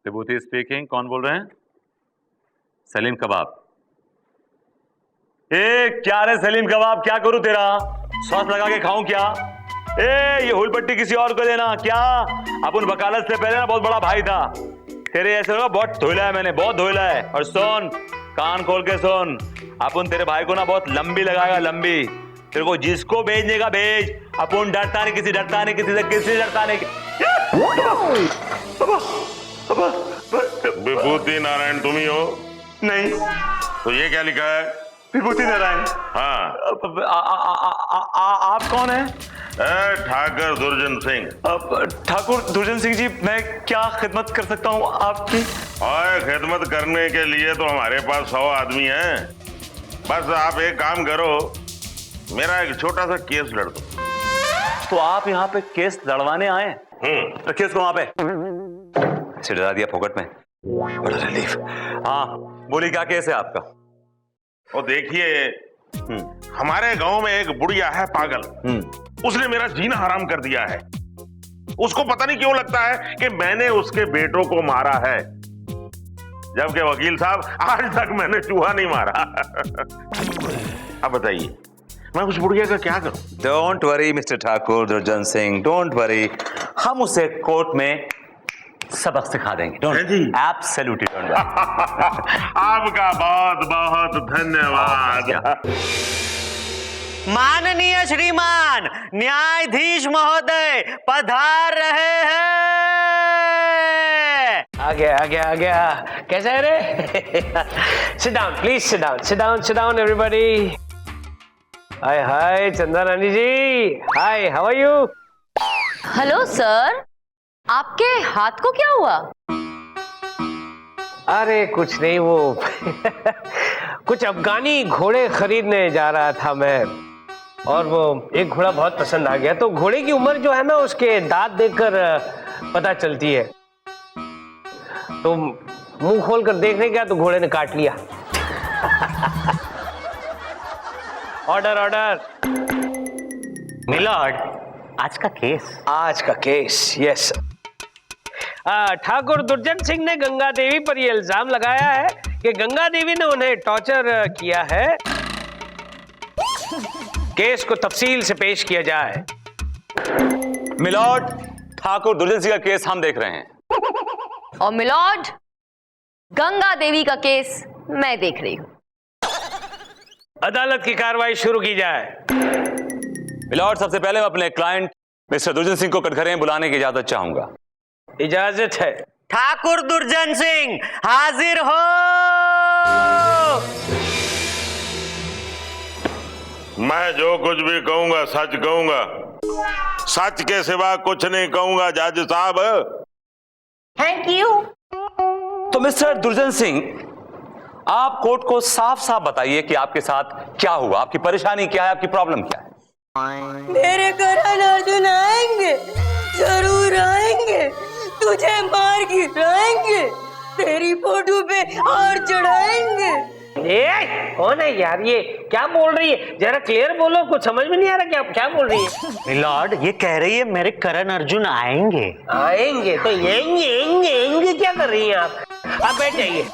विभूति speaking. कौन बोल रहे हैं? सलीम कबाब। क्या रे सलीम कबाब, क्या करूं तेरा? सॉस लगा के खाऊं क्या? ये हुल पट्टी किसी और को देना क्या? अपन वकालत से पहले ना बहुत बड़ा भाई था। तेरे ऐसे होगा बहुत धोइला है मैंने, बहुत धोइला है। और सुन, कान खोल के सुन, अपन तेरे भाई को ना बहुत लंबी लगाएगा, लंबी। तेरे को जिसको भेजने का भेज, अपन डरता नहीं, किसी डरता नहीं, किसी से किसी डरता नहीं। विभूति नारायण तुम ही हो? नहीं। तो ये क्या लिखा है? विभूति नारायण। हाँ। आप कौन हैं? ठाकुर दुर्जन सिंह। ठाकुर दुर्जन सिंह जी, मैं क्या खिदमत कर सकता हूँ आपकी? और खिदमत करने के लिए तो हमारे पास 100 आदमी हैं। बस आप एक काम करो, मेरा एक छोटा सा केस लड़ दो। तो आप यहाँ पे केस लड़वाने आए? रखिए उसको वहां पे। ऐसे डरा दिया फोकट में, बड़ा रिलीफ। हाँ बोलिए, क्या केस है आपका? और देखिए, हमारे गांव में एक बुढ़िया है पागल। उसने मेरा जीना हराम कर दिया है। उसको पता नहीं क्यों लगता है कि मैंने उसके बेटों को मारा है, जबकि वकील साहब आज तक मैंने चूहा नहीं मारा। अब बताइए, मैं उस बुढ़िया का क्या करूं? डोंट वरी मिस्टर ठाकुर दुर्जन सिंह, डोंट वरी। हम उसे कोर्ट में सबक सिखा देंगे। Don't absolutely don't worry. आपका बहुत बहुत धन्यवाद। माननीय श्रीमान न्यायाधीश महोदय पधार रहे हैं। आ गया। कैसा है रे? Sit down please, sit down everybody. Hi Chanda Rani ji, hi, how are you? Hello sir, आपके हाथ को क्या हुआ? अरे कुछ नहीं, वो कुछ अफगानी घोड़े खरीदने जा रहा था मैं, और वो एक घोड़ा बहुत पसंद आ गया। तो घोड़े की उम्र जो है ना, उसके दांत देखकर पता चलती है। तो मुंह खोलकर देखने गया तो घोड़े ने काट लिया। ऑर्डर। मिलॉर्ड, आज का केस। यस। ठाकुर दुर्जन सिंह ने गंगा देवी पर यह इल्जाम लगाया है कि गंगा देवी ने उन्हें टॉर्चर किया है। केस को तफसील से पेश किया जाए। मिलॉर्ड, ठाकुर दुर्जन सिंह का केस हम देख रहे हैं। और मिलॉर्ड, गंगा देवी का केस मैं देख रही हूं। अदालत की कार्रवाई शुरू की जाए। मिलॉर्ड, सबसे पहले मैं अपने क्लाइंट मिस्टर दुर्जन सिंह को कटघरे में बुलाने की इजाजत चाहूंगा। इजाजत है। ठाकुर दुर्जन सिंह हाजिर हो। मैं जो कुछ भी कहूंगा सच कहूंगा, सच के सिवा कुछ नहीं कहूंगा जज साहब। Thank you. तो मिस्टर दुर्जन सिंह, आप कोर्ट को साफ साफ बताइए कि आपके साथ क्या हुआ, आपकी परेशानी क्या है, आपकी प्रॉब्लम क्या है? मेरे करण अर्जुन आएंगे, जरूर आएंगे, तुझे मार गिराएंगे, तेरी फोटो पे और चढ़ाएंगे। कौन है यार ये? क्या बोल रही है? जरा क्लियर बोलो, कुछ समझ में नहीं आ रहा क्या बोल रही है। मिलॉर्ड, ये कह रही है मेरे करण अर्जुन आएंगे। तो येंगे क्या कर रही हैं आप बैठ जाइए।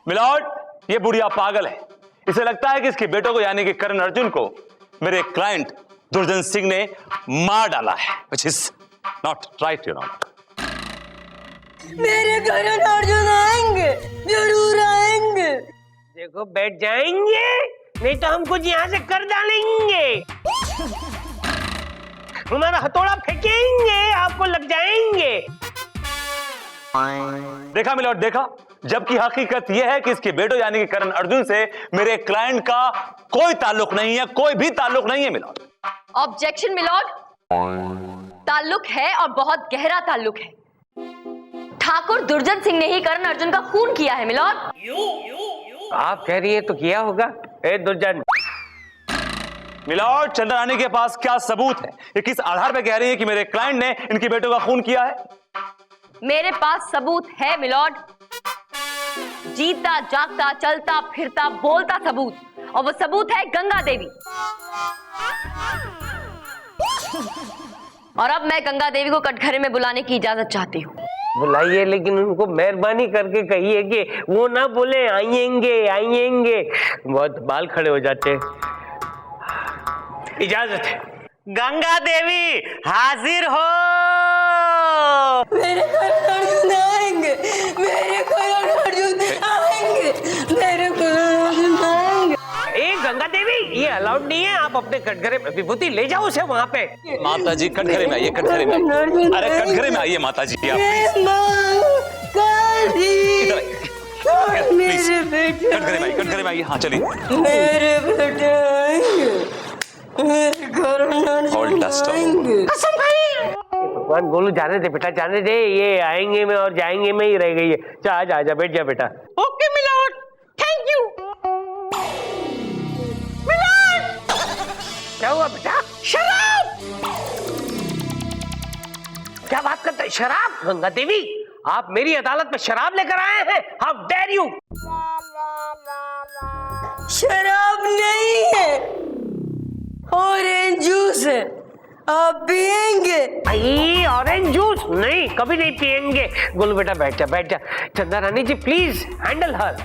मिलॉर्ड, ये बुढ़िया पागल है। इसे लगता है कि इसके बेटों को यानी कि करण अर्जुन को मेरे क्लाइंट दुर्जन सिंह ने मार डाला है, which is not right, you know. मेरे करण अर्जुन आएंगे, जरूर आएंगे। देखो बैठ जाएंगे, नहीं तो हम कुछ यहाँ से कर डालेंगे। हमारा हथौड़ा फेंकेंगे, आपको लग जाएंगे। देखा मिलॉर्ड, देखा। जबकि हकीकत यह है कि इसके बेटों यानी कि करण अर्जुन से मेरे क्लाइंट का कोई ताल्लुक नहीं है, कोई भी ताल्लुक नहीं है मिलॉर्ड। ऑब्जेक्शन मिलॉर्ड, ताल्लुक है और बहुत गहरा ताल्लुक है। ठाकुर दुर्जन सिंह ने ही करण अर्जुन का खून किया है मिलॉर्ड। आप कह रही है तो किया होगा। ए दुर्जन। मिलॉर्ड, चंद्रानी के पास क्या सबूत है? ये किस आधार पर कह रही है कि मेरे क्लाइंट ने इनके बेटों का खून किया है? मेरे पास सबूत है मिलॉर्ड, जीता जागता चलता फिरता बोलता सबूत, और वो सबूत है गंगा देवी। और अब मैं गंगा देवी को कटघरे में बुलाने की इजाजत चाहती हूँ। बुलाइए, लेकिन उनको मेहरबानी करके कहिए कि वो ना बोले आएंगे आएंगे, बहुत बाल खड़े हो जाते हैं। इजाजत है। गंगा देवी हाजिर हो। मेरे करण अर्जुन आएंगे, मेरे करण अर्जुन आएंगे, मेरे करण अर्जुन आएंगे। ए गंगा देवी, ये अलाउड नहीं है, आप अपने कटघरे में विभूति ले जाओ उसे वहाँ पे। माता जी कटघरे में आइए, कटघरे में आइए। अरे कटघरे में आइए माता जी आप। इधर आइए। प्लीज कटघरे में आइए, कटघरे में आइए। हाँ चलिए। मेरे बेटे आएंगे, मेरे करण अर्जुन आएंगे। भगवान गोलू जाने दे बेटा, जाने दे, ये आएंगे में और जाएंगे में ही रह गई है। जा आजा आजा, बैठ जा बेटा। Okay milord, thank you. Milord, क्या हुआ बेटा? शराब। क्या बात करते हैं? शराब? गंगा देवी, आप मेरी अदालत में शराब लेकर आए हैं? How dare you! शराब नहीं है, ऑरेंज जूस है, आप पिएंगे? आई ऑरेंज जूस नहीं, कभी नहीं पिएंगे। गोलू बेटा बैठ जा, बैठ जा। Chanda Rani ji please handle her.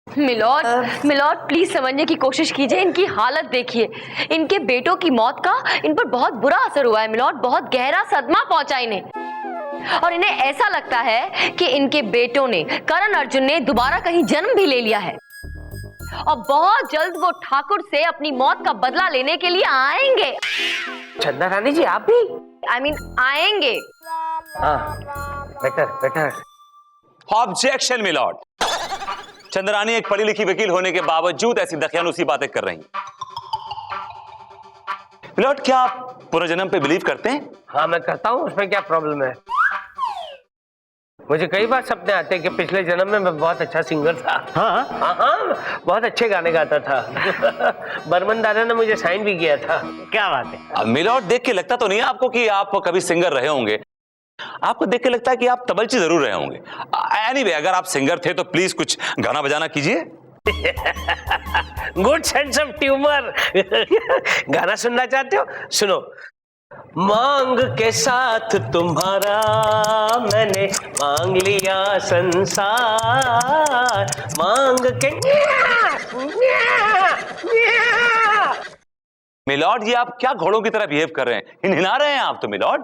My lord, my lord please समझने की कोशिश कीजिए, इनकी हालत देखिए। इनके बेटों की मौत का इन पर बहुत बुरा असर हुआ है मिलॉर्ड, बहुत गहरा सदमा पहुंचा इन्हें। और इन्हें ऐसा लगता है कि इनके बेटों ने, करण अर्जुन ने दोबारा कहीं जन्म भी ले लिया है और बहुत जल्द वो ठाकुर से अपनी मौत का बदला लेने के लिए आएंगे। चंदा रानी जी आप भी? आई मीन आएंगे। हाँ better better. Objection milord. Chandrani एक पढ़ी लिखी वकील होने के बावजूद ऐसी दकियानुसी बातें कर रही हैं। मिलॉर्ड क्या आप पुनर्जन्म पे बिलीव करते हैं? हाँ मैं करता हूँ, उसमें क्या प्रॉब्लम है? मुझे कई बार सपने आते हैं कि पिछले जन्म में मैं बहुत अच्छा सिंगर था। हाँ हाँ हाँ, बहुत अच्छे गाने गाता था। बर्मन दादा ने मुझे साइन भी किया था। क्या बात है? अब मिलॉर्ड देख के लगता तो नहीं है आपको कि आप कभी सिंगर रहे होंगे। आपको देख के लगता है कि आप तबलची जरूर रहे होंगे। एनीवे, अगर आप सिंगर थे तो प्लीज कुछ गाना बजाना कीजिए। Good sense of tumour. गाना सुनना चाहते हो? सुनो। मांग के साथ तुम्हारा मैंने मांग लिया संसार, मांग के। मिलॉर्ड ये आप क्या घोड़ों की तरह बिहेव कर रहे हैं? हिला रहे हैं आप तो मिलॉर्ड।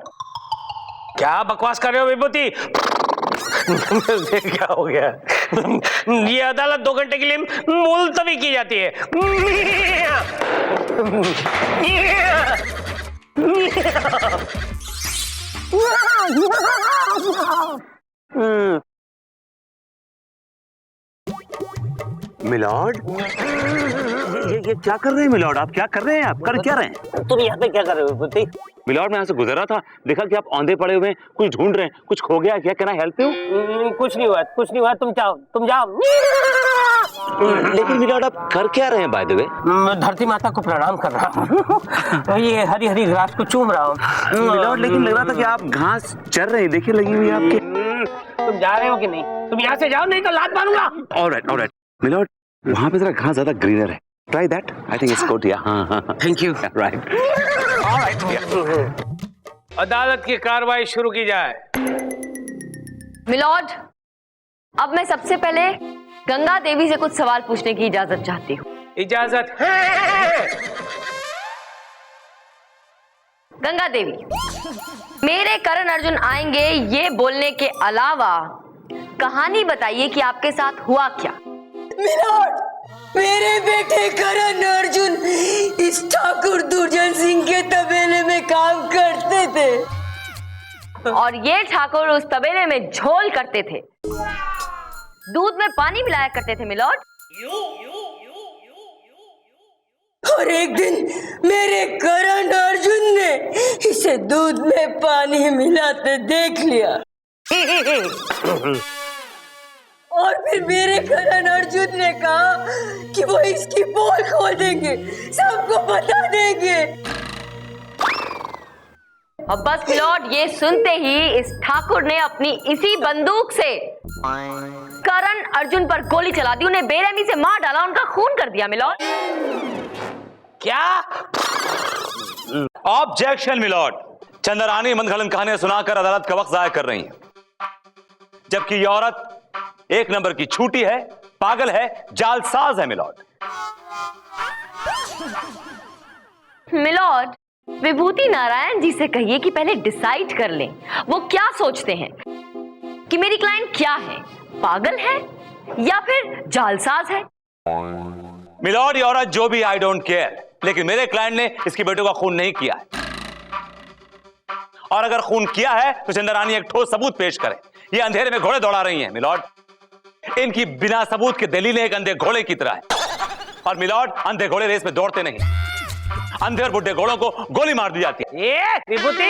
क्या बकवास कर रहे हो विभूति? क्या हो गया? ये अदालत 2 घंटे के लिए मुलतवी की जाती है। मिलॉर्ड ये क्या कर रहे हैं मिलॉर्ड? आप क्या कर रहे हैं? आप कर क्या रहे हैं? तुम यहाँ पे क्या कर रहे हो विभूति? मिलॉर्ड मैं यहाँ से गुजर रहा था, देखा कि आप औंधे पड़े हुए हैं, कुछ ढूंढ रहे हैं, कुछ खो गया क्या? Can I help you? कुछ नहीं हुआ, कुछ नहीं हुआ, तुम जाओ, तुम जाओ। लेकिन मिलॉर्ड आप कर क्या रहे हैं बाय द वे? मैं धरती माता को प्रणाम कर रहा हूँ। ये हरी हरी घास को चूम रहा हूँ। मिलॉर्ड लेकिन लग रहा था कि आप घास चर रहे हैं, देखिए लगी हुई है आपके। तुम जा रहे हो कि नहीं? तुम यहाँ से जाओ, नहीं तो लात मारूंगा। ऑलराइट मिलॉर्ड वहाँ पे जरा घास ज्यादा ग्रीनर है, try that, I think it's good. या हाँ, थैंक यू। राइट। अदालत की कार्रवाई शुरू की जाए। मिलॉर्ड, अब मैं सबसे पहले गंगा देवी से कुछ सवाल पूछने की इजाजत चाहती हूँ। इजाजत है। गंगा देवी, मेरे करण अर्जुन आएंगे ये बोलने के अलावा कहानी बताइए कि आपके साथ हुआ क्या। मिलॉर्ड, मेरे बेटे करण अर्जुन इस ठाकुर दुर्जन सिंह के तबेले में काम करते थे और ये ठाकुर उस तबेले में झोल करते थे, दूध में पानी मिलाया करते थे मिलॉर्ड। और एक दिन मेरे करण अर्जुन ने इसे दूध में पानी मिलाते देख लिया और फिर मेरे करण अर्जुन ने कहा कि वो इसकी पोल खोल देंगे, सबको बता देंगे। और बस मिलॉर्ड ये सुनते ही इस ठाकुर ने अपनी इसी बंदूक से करण अर्जुन पर गोली चला दी, उन्हें बेरहमी से मार डाला, उनका खून कर दिया मिलॉर्ड। क्या? Objection milord. चंद्रानी मनगढ़ंत कहानियां सुनाकर अदालत का वक्त जाया कर रही हैं। जबकि ये औरत एक नंबर की छूटी है, पागल है, जालसाज है मिलॉर्ड। मिलॉर्ड, विभूति नारायण जी से कहिए कि पहले डिसाइड कर लें वो क्या सोचते हैं कि मेरी क्लाइंट क्या है, पागल है या फिर जालसाज है। मिलॉर्ड, ये औरत जो भी, आई डोंट केयर, लेकिन मेरे क्लाइंट ने इसके बेटों का खून नहीं किया है, और अगर खून किया है तो चंद्रानी एक ठोस सबूत पेश करे। ये अंधेरे में घोड़े दौड़ा रही हैं मिलॉर्ड, इनकी बिना सबूत के दलीलें एक अंधे घोड़े की तरह है। और मिलॉर्ड, अंधे घोड़े रेस में दौड़ते नहीं, अंधे और बुढ़े घोड़ों को गोली मार दी जाती है। ये विभूति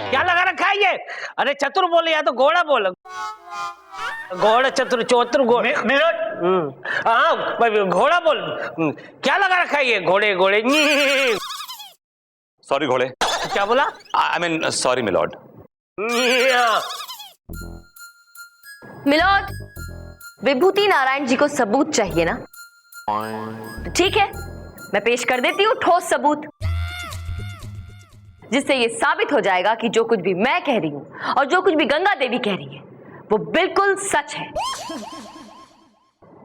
क्या लगा रखा है ये? अरे चतुर बोले या तो घोड़ा बोलो, घोड़ा चतुर चौतुर घोड़े। हाँ घोड़ा बोल, क्या लगा रखा है ये? घोड़े घोड़े। सॉरी घोड़े। क्या बोला? I mean sorry my lord. My lord, Vibhuti Narayan ji को सबूत चाहिए ना? ठीक है, मैं पेश कर देती हूँ ठोस सबूत, जिससे ये साबित हो जाएगा कि जो कुछ भी मैं कह रही हूं और जो कुछ भी गंगा देवी कह रही है वो बिल्कुल सच है।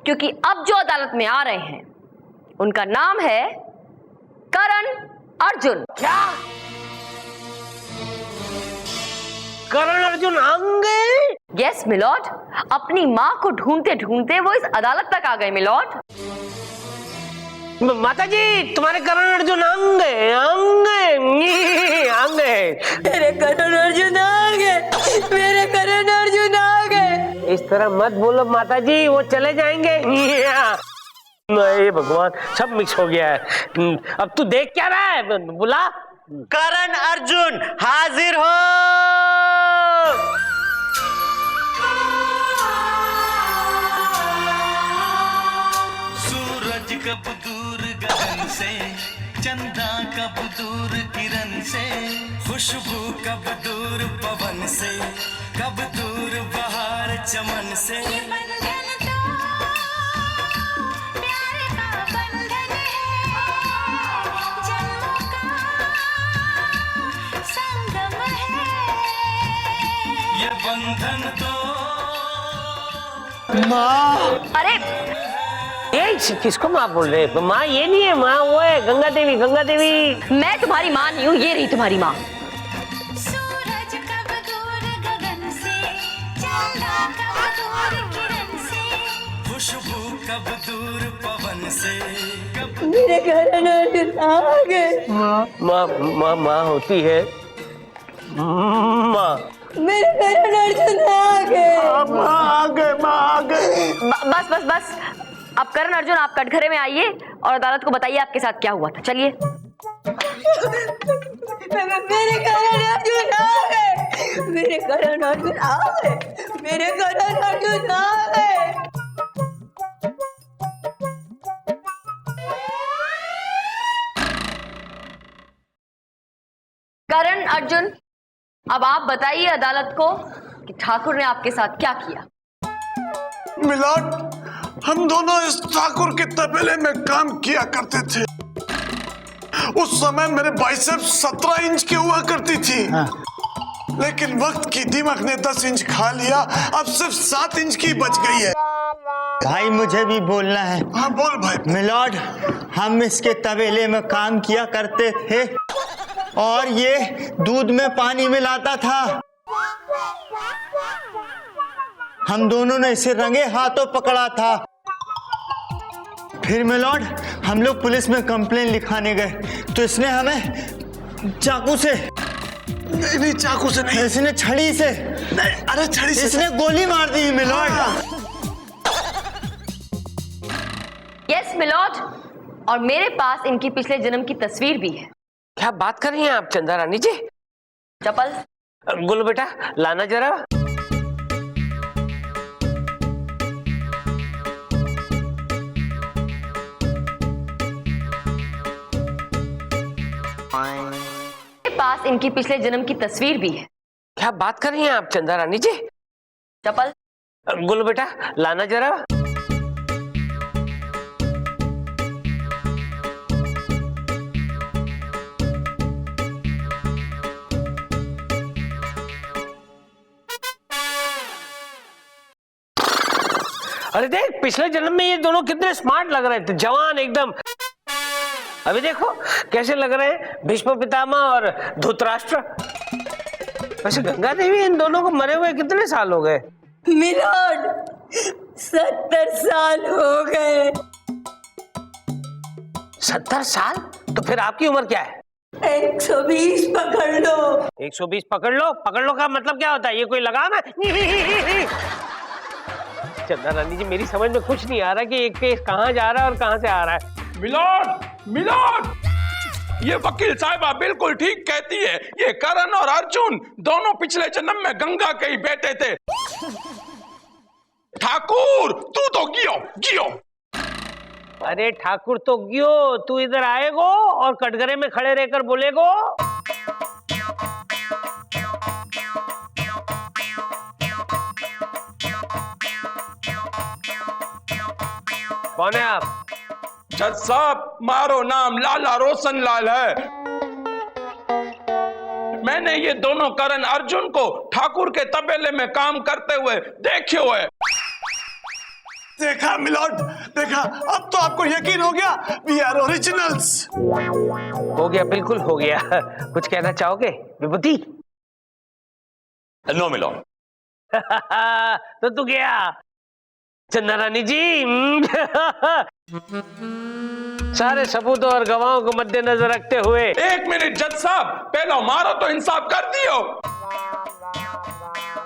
क्योंकि अब जो अदालत में आ रहे हैं उनका नाम है करण अर्जुन। क्या? करण अर्जुन आंगे? यस मिलॉर्ड, अपनी मां को ढूंढते ढूंढते वो इस अदालत तक आ गए मिलॉर्ड। माता जी, तुम्हारे करण अर्जुन आंगे आंगे आंगे। मेरे करण अर्जुन आ गए, मेरे करण अर्जुन आ गए। इस तरह मत बोलो माता जी, वो चले जाएंगे। हे भगवान, सब मिक्स हो गया है। अब तू देख क्या रहा है? बुला। करण अर्जुन हाजिर हो। सूरज कब दूर गगन से, चंदा कब दूर किरण से, खुशबू कब दूर पवन से, कब दूर बहार चमन से। ये बंधन तो अरे ये किसको माँ बोल रहे हैं? माँ ये नहीं है, माँ वो है गंगा देवी। गंगा देवी मैं तुम्हारी मां नहीं हूं, ये रही तुम्हारी मां। सूरज कब दूर गगन से, चंदा कब दूर किरण से, खुशबू कब दूर पवन से, कब मेरे करण अर्जुन आ गए। माँ माँ माँ होती है माँ। मेरे करण अर्जुन आ गए। बस बस बस, अब करण अर्जुन आप कटघरे में आइए और अदालत को बताइए आपके साथ क्या हुआ था। चलिए। मेरे करण अर्जुन आ गए, मेरे करण अर्जुन आ गए, मेरे करण अर्जुन आ गए। करण अर्जुन, अब आप बताइए अदालत को कि ठाकुर ने आपके साथ क्या किया। मिलॉर्ड, हम दोनों इस ठाकुर के तबेले में काम किया करते थे। उस समय मेरे बाइसेप्स 17 इंच की हुआ करती थी। लेकिन वक्त की दीमक ने 10 इंच खा लिया, अब सिर्फ 7 इंच की बच गई है। भाई मुझे भी बोलना है। हाँ बोल भाई। मिलॉर्ड, हम इसके तबेले में काम किया करते थे और ये दूध में पानी मिलाता था। हम दोनों ने इसे रंगे हाथों पकड़ा था। फिर मिलॉर्ड, हम लोग पुलिस में कंप्लेन लिखाने गए तो इसने हमें चाकू से नहीं, चाकू से नहीं, इसने छड़ी से नहीं, अरे छड़ी से इसने गोली मार दी मिलॉर्ड। यस मिलॉर्ड, और मेरे पास इनकी पिछले जन्म की तस्वीर भी है। क्या बात कर रही हैं आप चंदा रानी जी? चपल गुल्लू बेटा लाना जरा। मेरे पास इनकी पिछले जन्म की तस्वीर भी है। क्या बात कर रही हैं आप चंदा रानी जी? चपल गुल्लू बेटा लाना जरा। अरे देख, पिछले जन्म में ये दोनों कितने स्मार्ट लग रहे थे, जवान एकदम। अभी देखो कैसे लग रहे हैं, भीष्म पितामह और धृतराष्ट्र। वैसे गंगा देवी इन दोनों को मरे हुए कितने साल हो गए? मिलोड 70 साल हो गए। 70 साल? तो फिर आपकी उम्र क्या है? 120 पकड़ लो। 120 पकड़ लो? पकड़ लो का मतलब क्या होता है? ये कोई लगाम है? चंदा रानी जी, मेरी समझ में कुछ नहीं आ रहा कि एक केस कहाँ जा रहा है और कहाँ से आ रहा है। मिलोड, ये वकील साहिबा बिल्कुल ठीक कहती है। ये करण और अर्जुन दोनों पिछले जन्म में गंगा के ही बेटे थे। ठाकुर, तू तो गियो। अरे ठाकुर तो गियो, तू इधर आएगो और कटघरे में खड़े रहकर बोलेगो। कौन है आप? जज साहब, मारो नाम लाला रोशन लाल है। मैंने ये दोनों करण अर्जुन को ठाकुर के तबेले में काम करते हुए देखे हुए। देखा मिलोड, देखा, अब तो आपको यकीन हो गया वी आर ओरिजिनल्स। हो गया, बिल्कुल हो गया। कुछ कहना चाहोगे विभूति? No milord. तो तू गया चंदा रानी जी। सारे सबूतों और गवाहों को मद्देनजर रखते हुए। एक मिनट जज साहब, पहले मारो तो इंसाफ कर दियो।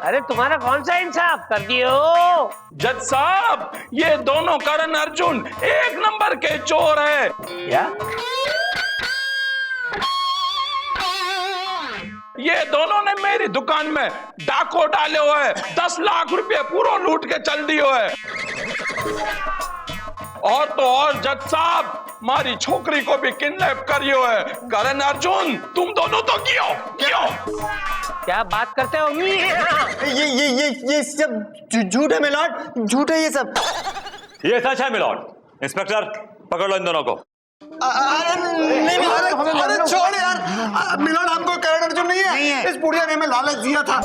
अरे तुम्हारा कौन सा इंसाफ कर दियो? जज साहब, ये दोनों करण अर्जुन एक नंबर के चोर है। क्या? ये दोनों ने मेरी दुकान में डाको डाले हुए है, 10 लाख रुपए पूरा लूट के चल दियो है। और तो और जज साहब, मारी छोकरी को भी किडनैप करियो है। करण अर्जुन, तुम दोनों तो गियो। क्या बात करते हो? ये सब झूठ है मिलोड, झूठ है ये सब। ये सच है मिलोड। इंस्पेक्टर, पकड़ लो इन दोनों को। अरे छोड़ यार, मिलोड हमको करण अर्जुन नहीं है। इस बुढ़िया ने हमें लालच दिया था।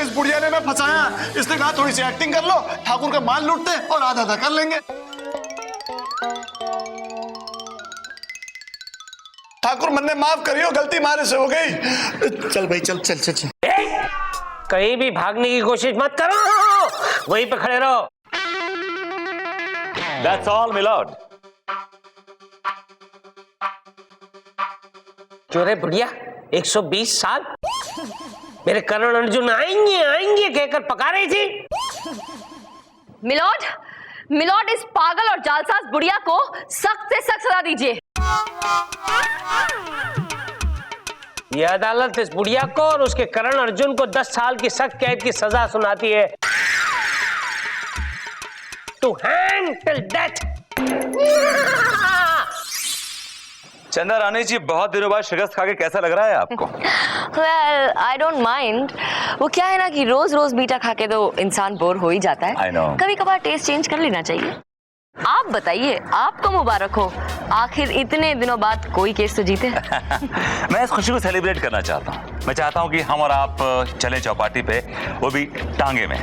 इस बुढ़िया ने हमें फंसाया। इसने कहा थोड़ी सी एक्टिंग कर लो, ठाकुर का माल लूटते और आधा आधा कर लेंगे। ठाकुर मन्ने माफ करियो, गलती मारे से हो गई। चल भाई, चल चल चल चल। कहीं भी भागने की कोशिश मत करो, वहीं पे खड़े रहो। That's all, milord. जो रे बुढ़िया, 120 साल मेरे करण अर्जुन आएंगे कहकर पका रही थी। मिलोड, इस पागल और जालसाज बुढ़िया को सख्त से सख्त सजा दीजिए। यह अदालत इस बुढ़िया को और उसके करण अर्जुन को 10 साल की सख्त कैद की सजा सुनाती है। To hang till death. Chanda Rani जी, बहुत दिनों बाद शिकस्त खा के कैसा लग रहा है आपको? Well, I don't mind. वो क्या है ना कि रोज रोज मीठा खा के तो इंसान बोर हो ही जाता है। I know. कभी कभार टेस्ट चेंज कर लेना चाहिए। आप बताइए, आपको मुबारक हो, आखिर इतने दिनों बाद कोई केस तो जीते। मैं इस खुशी को सेलिब्रेट करना चाहता हूँ। मैं चाहता हूँ कि हम और आप चले चौपाटी पे, वो भी टांगे में।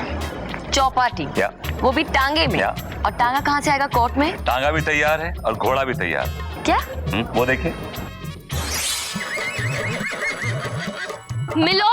चौपाटी? या। वो भी टांगे में? या। और टांगा कहाँ से आएगा कोर्ट में? टांगा भी तैयार है और घोड़ा भी तैयार। क्या? वो देखिए। मिलो